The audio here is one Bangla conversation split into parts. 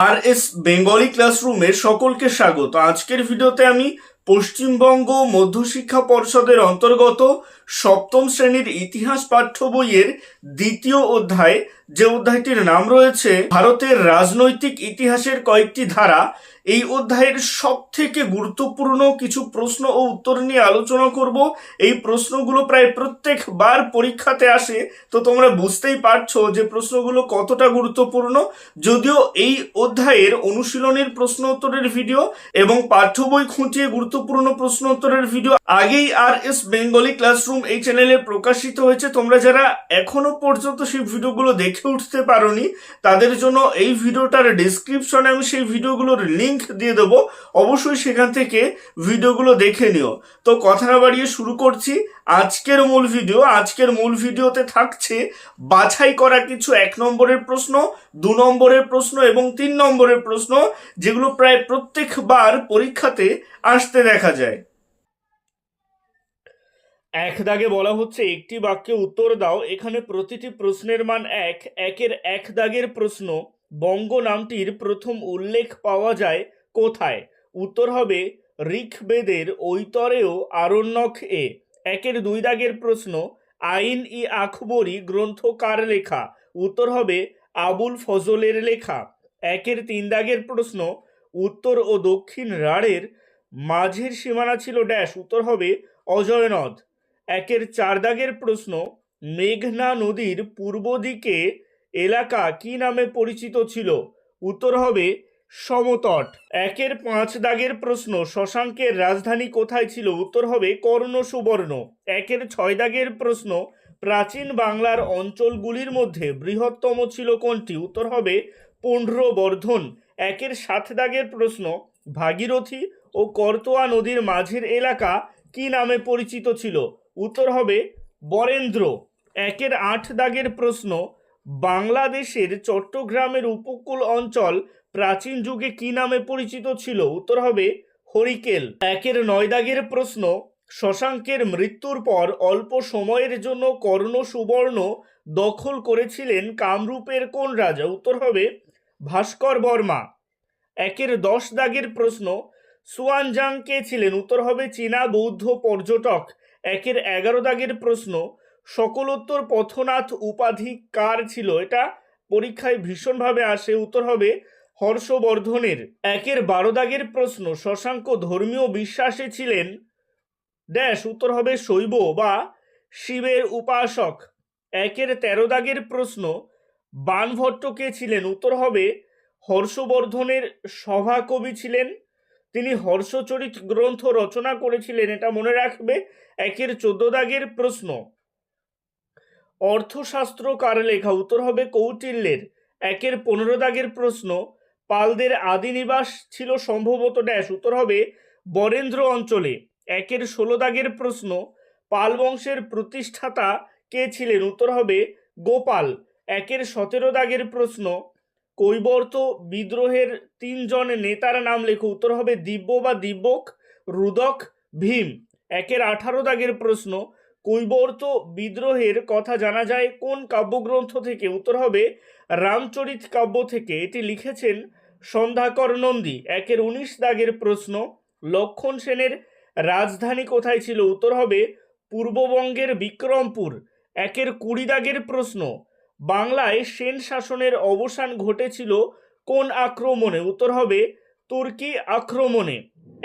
আর এস বেঙ্গলি ক্লাসরুমে সকলকে স্বাগত। আজকের ভিডিওতে আমি পশ্চিমবঙ্গ মধ্যশিক্ষা পর্ষদের অন্তর্গত সপ্তম শ্রেণীর ইতিহাস পাঠ্য বইয়ের দ্বিতীয় অধ্যায়, যে অধ্যায়টির নাম রয়েছে ভারতের রাজনৈতিক ইতিহাসের কয়েকটি ধারা, এই অধ্যায়ের সব থেকে গুরুত্বপূর্ণ কিছু প্রশ্ন ও উত্তর নিয়ে আলোচনা করব। এই প্রশ্নগুলো প্রায় প্রত্যেকবার পরীক্ষাতে আসে, তো তোমরা বুঝতেই পারছো যে প্রশ্নগুলো কতটা গুরুত্বপূর্ণ। যদিও এই অধ্যায়ের অনুশীলনের প্রশ্ন উত্তরের ভিডিও এবং পাঠ্য বই খুঁটিয়ে গুরুত্বপূর্ণ প্রশ্ন উত্তরের ভিডিও আগেই আর এস বেঙ্গলি ক্লাসরুম এই চ্যানেলে প্রকাশিত হয়েছে। তোমরা যারা এখনো পর্যন্ত সেই ভিডিওগুলো দেখে উঠতে পারোনি, তাদের জন্য এই ভিডিওটার ডেসক্রিপশনে আমি সেই ভিডিওগুলোর লিংক দিয়ে দেবো, অবশ্যই সেখান থেকে ভিডিওগুলো দেখে নিও। তো কথা না বাড়িয়ে শুরু করছি আজকের মূল ভিডিও। আজকের মূল ভিডিওতে থাকছে বাছাই করা কিছু 1 নম্বরের প্রশ্ন, 2 নম্বরের প্রশ্ন এবং 3 নম্বরের প্রশ্ন, যেগুলো প্রায় প্রত্যেকবার পরীক্ষাতে আসতে দেখা যায়। এক দাগে বলা হচ্ছে একটি বাক্যে উত্তর দাও। এখানে প্রতিটি প্রশ্নের মান 1। একের 1 দাগের প্রশ্ন, বঙ্গ নামটির প্রথম উল্লেখ পাওয়া যায় কোথায়? উত্তর হবে ঋগ্বেদের ঐতরেয় আরণ্যক এ। একের 2 দাগের প্রশ্ন, আইন ই আকবরী গ্রন্থ কার লেখা? উত্তর হবে আবুল ফজলের লেখা। একের 3 দাগের প্রশ্ন, উত্তর ও দক্ষিণ রাঢ়ের মাঝের সীমানা ছিল ড্যাশ? উত্তর হবে অজয় নদ। একের 4 দাগের প্রশ্ন, মেঘনা নদীর পূর্ব দিকে এলাকা কি নামে পরিচিত ছিল? উত্তর হবে সমতট। একের 5 দাগের প্রশ্ন, শশাঙ্কের রাজধানী কোথায় ছিল? উত্তর হবে কর্ণ সুবর্ণ। একের 6 দাগের প্রশ্ন, প্রাচীন বাংলার অঞ্চলগুলির মধ্যে বৃহত্তম ছিল কোনটি? উত্তর হবে পুণ্ড্রবর্ধন। একের 7 দাগের প্রশ্ন, ভাগীরথী ও করতোয়া নদীর মাঝের এলাকা কি নামে পরিচিত ছিল? উত্তর হবে বরেন্দ্র। একের 8 দাগের প্রশ্ন, বাংলাদেশের চট্টগ্রামের উপকূল অঞ্চল প্রাচীন যুগে কি নামে পরিচিত ছিল? উত্তর হবে হরিকেল। একের 9 দাগের প্রশ্ন, শশাঙ্কের মৃত্যুর পর অল্প সময়ের জন্য কর্ণ সুবর্ণ দখল করেছিলেন কামরূপের কোন রাজা? উত্তর হবে ভাস্কর বর্মা। একের 10 দাগের প্রশ্ন, সুয়ানজাং কে ছিলেন? উত্তর হবে চীনা বৌদ্ধ পর্যটক। একের 11 দাগের প্রশ্ন, সকলোত্তর পথনাথ উপাধি কার ছিল? এটা পরীক্ষায় ভীষণভাবে আসে, উত্তর হবে হর্ষবর্ধনের। একের 12 দাগের প্রশ্ন, শশাঙ্ক ধর্মীয় বিশ্বাসে ছিলেন ড্যাশ? উত্তর হবে শৈব বা শিবের উপাসক। একের 13 দাগের প্রশ্ন, বাণভট্ট কে ছিলেন? উত্তর হবে হর্ষবর্ধনের সভাকবি ছিলেন, তিনি হর্ষচরিত গ্রন্থ রচনা করেছিলেন, এটা মনে রাখবে। একের 14 দাগের প্রশ্ন, অর্থশাস্ত্র কার লেখা? উত্তর হবে কৌটিল্যের। একের 15 দাগের প্রশ্ন, পালদের আদি নিবাস ছিল সম্ভবত ড্যাশ? উত্তর হবে বরেন্দ্র অঞ্চলে। একের 16 দাগের প্রশ্ন, পাল বংশের প্রতিষ্ঠাতা কে ছিলেন? উত্তর হবে গোপাল। একের 17 দাগের প্রশ্ন, কৈবর্ত বিদ্রোহের 3 জন নেতার নাম লেখো? উত্তর হবে দিব্য বা দিব্যক, রুদক, ভীম। একের 18 দাগের প্রশ্ন, কৈবর্ত বিদ্রোহের কথা জানা যায় কোন কাব্যগ্রন্থ থেকে? উত্তর হবে রামচরিত কাব্য থেকে, এটি লিখেছেন সন্ধ্যাকর নন্দী। একের 19 দাগের প্রশ্ন, লক্ষণ সেনের রাজধানী কোথায় ছিল? উত্তর হবে পূর্ববঙ্গের বিক্রমপুর। একের 20 দাগের প্রশ্ন, বাংলায় সেন শাসনের অবসান ঘটেছিল কোন আক্রমণে? উত্তর হবে তুর্কি আক্রমণে।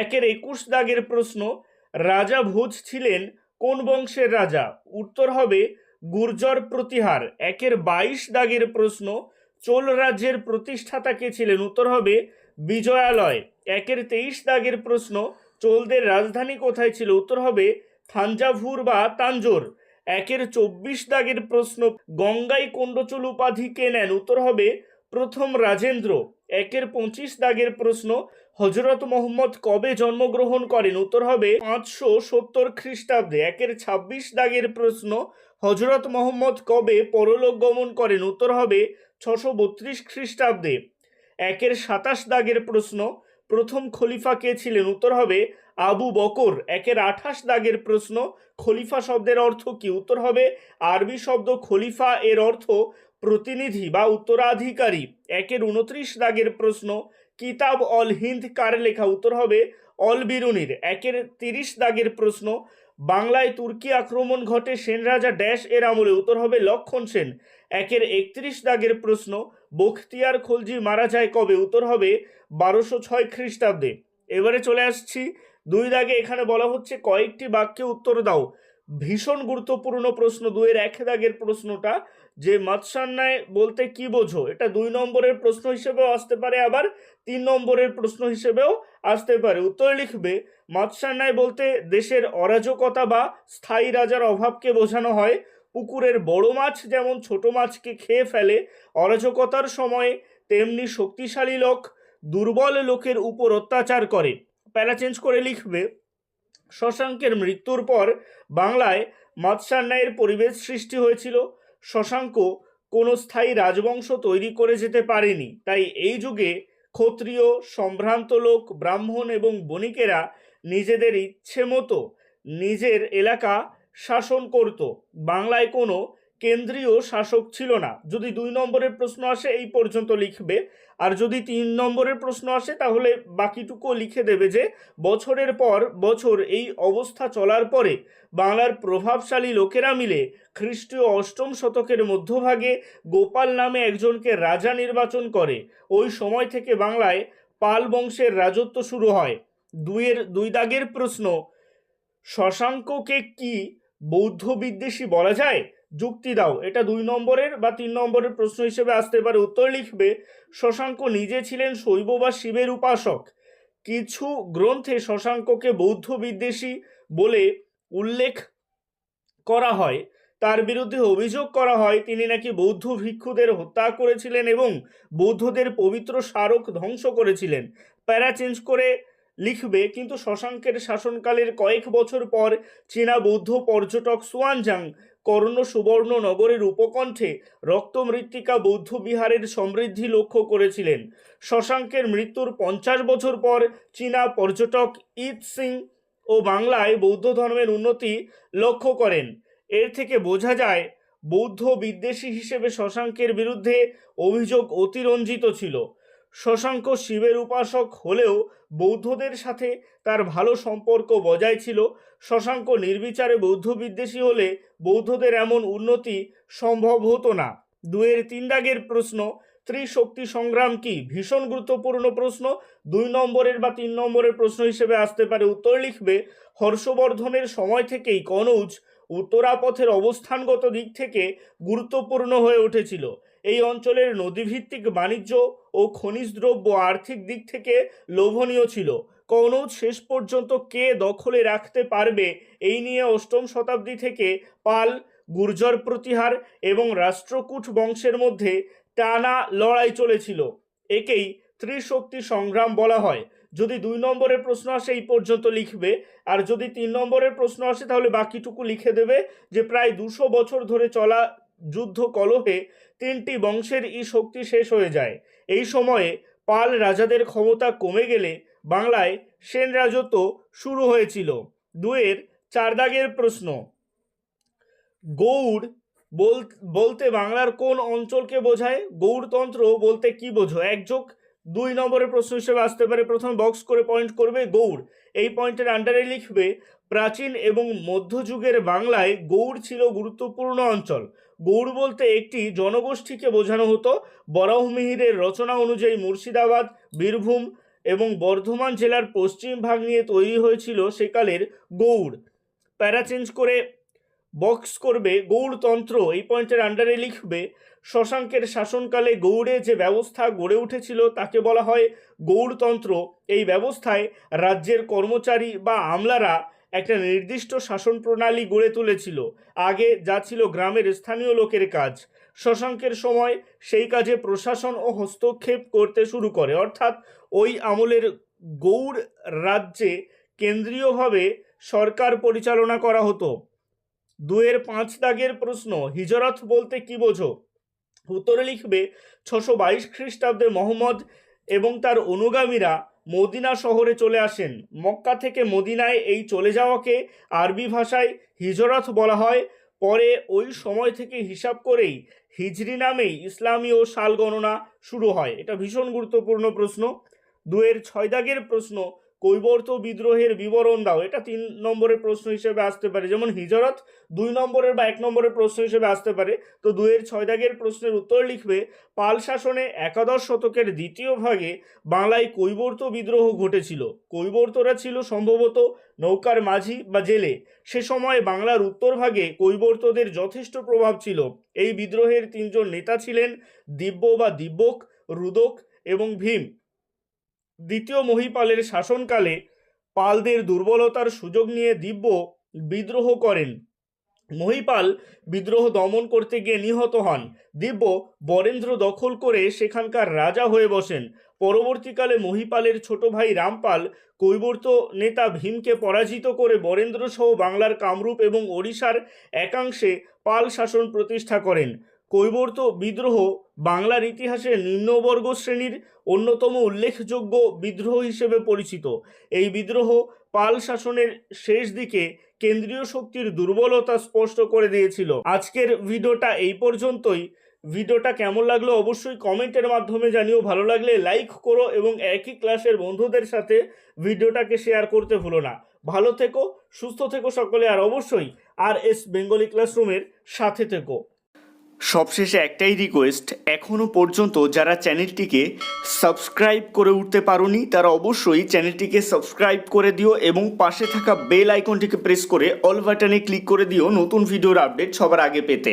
একের 21 দাগের প্রশ্ন, রাজা ভোজ ছিলেন কোন বংশের রাজা? উত্তর হবে গুর্জর প্রতিহার। একের 22 দাগের প্রশ্ন, চোল রাজ্যের প্রতিষ্ঠাতা কে ছিলেন? উত্তর হবে বিজয়ালয়। একের 23 দাগের প্রশ্ন, চোলদের রাজধানী কোথায় ছিল? উত্তর হবে থাঞ্জাভুর বা তাঞ্জোর। একের 24 দাগের প্রশ্ন, গঙ্গাই কোন্ডচূল উপাধি কে নেন? উত্তর হবে প্রথম রাজেন্দ্র। একের 25 দাগের প্রশ্ন, হজরত মোহাম্মদ কবে জন্মগ্রহণ করেন? উত্তর হবে 570 খ্রিস্টাব্দে। একের 26 দাগের প্রশ্ন, হজরত মোহাম্মদ কবে পরলোক গমন করেন? উত্তর হবে 632 খ্রিস্টাব্দে। একের 27 দাগের প্রশ্ন, প্রথম খলিফা কে ছিলেন? উত্তর হবে আবু বকর। একের 28 দাগের প্রশ্ন, খলিফা শব্দের অর্থ কি? উত্তর হবে আরবি শব্দ খলিফা এর অর্থ প্রতিনিধি বা উত্তরাধিকারী? 29 দাগের প্রশ্ন, কিতাব অল হিন্দ কার লেখা? উত্তর হবে অল বিরুনির। 30 দাগের প্রশ্ন, বাংলায় তুর্কি আক্রমণ ঘটে সেন রাজা ড্যাশ এর আমলে? উত্তর হবে লক্ষণ সেন। 31 দাগের প্রশ্ন, বখতিয়ার খলজি মারা যায় কবে? উত্তর হবে 1206 খ্রিস্টাব্দে। এবারে চলে আসছি 2 দাগে। এখানে বলা হচ্ছে কয়েকটি বাক্যে উত্তর দাও। ভীষণ গুরুত্বপূর্ণ প্রশ্ন 2-1 দাগের প্রশ্নটা, যে মৎস্যান্যায় বলতে কি বোঝো? এটা 2 নম্বরের প্রশ্ন হিসেবেও আসতে পারে, আবার 3 নম্বরের প্রশ্ন হিসেবেও আসতে পারে। উত্তর লিখবে, মৎস্যান্যায় বলতে দেশের অরাজকতা বা স্থায়ী রাজার অভাবকে বোঝানো হয়। পুকুরের বড় মাছ যেমন ছোট মাছকে খেয়ে ফেলে অরাজকতার সময়ে, তেমনি শক্তিশালী লোক দুর্বল লোকের উপর অত্যাচার করে। প্যারা চেঞ্জ করে লিখবে, শশাঙ্কের মৃত্যুর পর বাংলায় মৎস্যান্যায়ের পরিবেশ সৃষ্টি হয়েছিল। শশাঙ্ক কোনো স্থায়ী রাজবংশ তৈরি করে যেতে পারেনি, তাই এই যুগে ক্ষত্রিয়, সম্ভ্রান্ত লোক, ব্রাহ্মণ এবং বণিকেরা নিজেদের ইচ্ছে মতো নিজের এলাকা শাসন করত। বাংলায় কোনো কেন্দ্রীয় শাসক ছিল না। যদি 2 নম্বরের প্রশ্ন আসে এই পর্যন্ত লিখবে, আর যদি 3 নম্বরের প্রশ্ন আসে তাহলে বাকিটুকু লিখে দেবে যে বছরের পর বছর এই অবস্থা চলার পরে বাংলার প্রভাবশালী লোকেরা মিলে খ্রিস্টীয় 8ম শতকের মধ্যভাগে গোপাল নামে একজনকে রাজা নির্বাচন করে। ওই সময় থেকে বাংলায় পাল বংশের রাজত্ব শুরু হয়। 2 দাগের প্রশ্ন, শশাঙ্ককে কি বৌদ্ধ বিদ্বেষী বলা যায়? যুক্তি দাও। এটা 2 নম্বরের বা 3 নম্বরের প্রশ্ন হিসেবে আসতে পারে। উত্তর লিখবে, শশাঙ্ক নিজে ছিলেন শৈব বা শিবের উপাসক। কিছু গ্রন্থে শশাঙ্ককে বৌদ্ধ বিদ্বেষী বলে উল্লেখ করা হয়। তার বিরুদ্ধে অভিযোগ করা হয় তিনি নাকি বৌদ্ধ ভিক্ষুদের হত্যা করেছিলেন এবং বৌদ্ধদের পবিত্র স্মারক ধ্বংস করেছিলেন। প্যারা চেঞ্জ করে লিখবে, কিন্তু শশাঙ্কের শাসনকালের কয়েক বছর পর চীনা বৌদ্ধ পর্যটক সুয়ানজাং কর্ণ সুবর্ণ নগরের উপকণ্ঠে রক্তমৃত্তিকা বৌদ্ধ বিহারের সমৃদ্ধি লক্ষ্য করেছিলেন। শশাঙ্কের মৃত্যুর 50 বছর পর চীনা পর্যটক ইত সিং ও বাংলায় বৌদ্ধ ধর্মের উন্নতি লক্ষ্য করেন। এর থেকে বোঝা যায় বৌদ্ধ বিদ্বেষী হিসেবে শশাঙ্কের বিরুদ্ধে অভিযোগ অতিরঞ্জিত ছিল। শশাঙ্ক শিবের উপাসক হলেও বৌদ্ধদের সাথে তার ভালো সম্পর্ক বজায় ছিল। শশাঙ্ক নির্বিচারে বৌদ্ধ বিদ্বেষী হলে বৌদ্ধদের এমন উন্নতি সম্ভব হতো না। 2-3 দাগের প্রশ্ন, ত্রিশক্তি সংগ্রাম কি? ভীষণ গুরুত্বপূর্ণ প্রশ্ন, 2 নম্বরের বা 3 নম্বরের প্রশ্ন হিসেবে আসতে পারে। উত্তর লিখবে, হর্ষবর্ধনের সময় থেকেই কনৌজ উত্তরাপথের অবস্থানগত দিক থেকে গুরুত্বপূর্ণ হয়ে উঠেছিল। এই অঞ্চলের নদীভিত্তিক বাণিজ্য ও খনিজ দ্রব্য আর্থিক দিক থেকে লোভনীয় ছিল। কনৌজ শেষ পর্যন্ত কে দখলে রাখতে পারবে এই নিয়ে 8ম শতাব্দী থেকে পাল, গুর্জর প্রতিহার এবং রাষ্ট্রকূট বংশের মধ্যে টানা লড়াই চলেছিল। একেই ত্রিশক্তি সংগ্রাম বলা হয়। যদি 2 নম্বরের প্রশ্ন আসে এই পর্যন্ত লিখবে, আর যদি 3 নম্বরের প্রশ্ন আসে তাহলে বাকিটুকু লিখে দেবে যে প্রায় 200 বছর ধরে চলা যুদ্ধ কলহে 3টি বংশের শক্তি শেষ হয়ে যায়। এই সময়ে পাল রাজাদের ক্ষমতা কমে গেলে বাংলায় সেন রাজত্ব শুরু হয়েছিল। 2-4 দাগের প্রশ্ন, গৌড় বলতে বাংলার কোন অঞ্চলকে বোঝায়? গৌড়তন্ত্র বলতে কি বোঝো? 1+2 নম্বরের প্রশ্ন হিসেবে আসতে পারে। প্রথম বক্স করে পয়েন্ট করবে গৌড়, এই পয়েন্টের আন্ডারে লিখবে, প্রাচীন এবং মধ্যযুগের বাংলায় গৌড় ছিল গুরুত্বপূর্ণ অঞ্চল। গৌড় বলতে একটি জনগোষ্ঠীকে বোঝানো হতো। বরাহমিহিরের রচনা অনুযায়ী মুর্শিদাবাদ, বীরভূম এবং বর্ধমান জেলার পশ্চিম ভাগ নিয়ে তৈরি হয়েছিল সেকালের গৌড়। প্যারা চেঞ্জ করে বক্স করবে গৌড়তন্ত্র, এই পয়েন্টের আন্ডারে লিখবে, শশাঙ্কের শাসনকালে গৌড়ে যে ব্যবস্থা গড়ে উঠেছিল তাকে বলা হয় গৌড়তন্ত্র। এই ব্যবস্থায় রাজ্যের কর্মচারী বা আমলারা একটা নির্দিষ্ট শাসন প্রণালী গড়ে তুলেছিল, আগে যা ছিল গ্রামের স্থানীয় লোকের কাজ। শশাঙ্কের সময় সেই কাজে প্রশাসন ও হস্তক্ষেপ করতে শুরু করে, অর্থাৎ ওই আমলের গৌড় রাজ্যে কেন্দ্রীয়ভাবে সরকার পরিচালনা করা হতো। 2-5 দাগের প্রশ্ন, হিজরত বলতে কি বোঝো? উত্তরে লিখবে, 622 খ্রিস্টাব্দে মোহাম্মদ এবং তার অনুগামীরা মদিনা শহরে চলে আসেন। মক্কা থেকে মদিনায় এই চলে যাওয়াকে আরবি ভাষায় হিজরত বলা হয়। পরে ওই সময় থেকে হিসাব করেই হিজরি নামেই ইসলামী ও সাল গণনা শুরু হয়? এটা ভীষণ গুরুত্বপূর্ণ প্রশ্ন। 2-এর 6 দাগের প্রশ্ন, কৈবর্ত বিদ্রোহের বিবরণ দাও। এটা 3 নম্বরের প্রশ্ন হিসেবে আসতে পারে, যেমন হিজরত 2 নম্বরের বা 1 নম্বরের প্রশ্ন হিসেবে আসতে পারে। তো 2-এর 6 দাগের প্রশ্নের উত্তর লিখবে, পাল শাসনে একাদশ শতকের দ্বিতীয় ভাগে বাংলায় কৈবর্ত বিদ্রোহ ঘটেছিল। কৈবর্তরা ছিল সম্ভবত নৌকার মাঝি বা জেলে। সে সময় বাংলার উত্তর ভাগে কৈবর্তদের যথেষ্ট প্রভাব ছিল। এই বিদ্রোহের 3 জন নেতা ছিলেন দিব্য বা দিব্যক, রুদক এবং ভীম। দ্বিতীয় মহিপালের শাসনকালে পালদের দুর্বলতার সুযোগ নিয়ে দিব্য বিদ্রোহ করেন। মহিপাল বিদ্রোহ দমন করতে গিয়ে নিহত হন। দিব্য বরেন্দ্র দখল করে সেখানকার রাজা হয়ে বসেন। পরবর্তীকালে মহিপালের ছোট ভাই রামপাল কৈবর্ত নেতা ভীমকে পরাজিত করে বরেন্দ্র সহ বাংলার কামরূপ এবং ওড়িশার একাংশে পাল শাসন প্রতিষ্ঠা করেন। কৈবর্ত বিদ্রোহ বাংলার ইতিহাসে নিম্নবর্গ শ্রেণীর অন্যতম উল্লেখযোগ্য বিদ্রোহ হিসেবে পরিচিত। এই বিদ্রোহ পাল শাসনের শেষ দিকে কেন্দ্রীয় শক্তির দুর্বলতা স্পষ্ট করে দিয়েছিল। আজকের ভিডিওটা এই পর্যন্তই। ভিডিওটা কেমন লাগলো অবশ্যই কমেন্টের মাধ্যমে জানিও। ভালো লাগলে লাইক করো এবং একই ক্লাসের বন্ধুদের সাথে ভিডিওটাকে শেয়ার করতে ভুলো না। ভালো থেকো, সুস্থ থেকো সকলে, আর অবশ্যই RS বেঙ্গলি ক্লাসরুমের সাথে থেকো। সবশেষে একটাই রিকোয়েস্ট, এখনও পর্যন্ত যারা চ্যানেলটিকে সাবস্ক্রাইব করে উঠতে পারোনি তারা অবশ্যই চ্যানেলটিকে সাবস্ক্রাইব করে দিও এবং পাশে থাকা বেল আইকনটিকে প্রেস করে অল বাটনে ক্লিক করে দিও নতুন ভিডিওর আপডেট সবার আগে পেতে।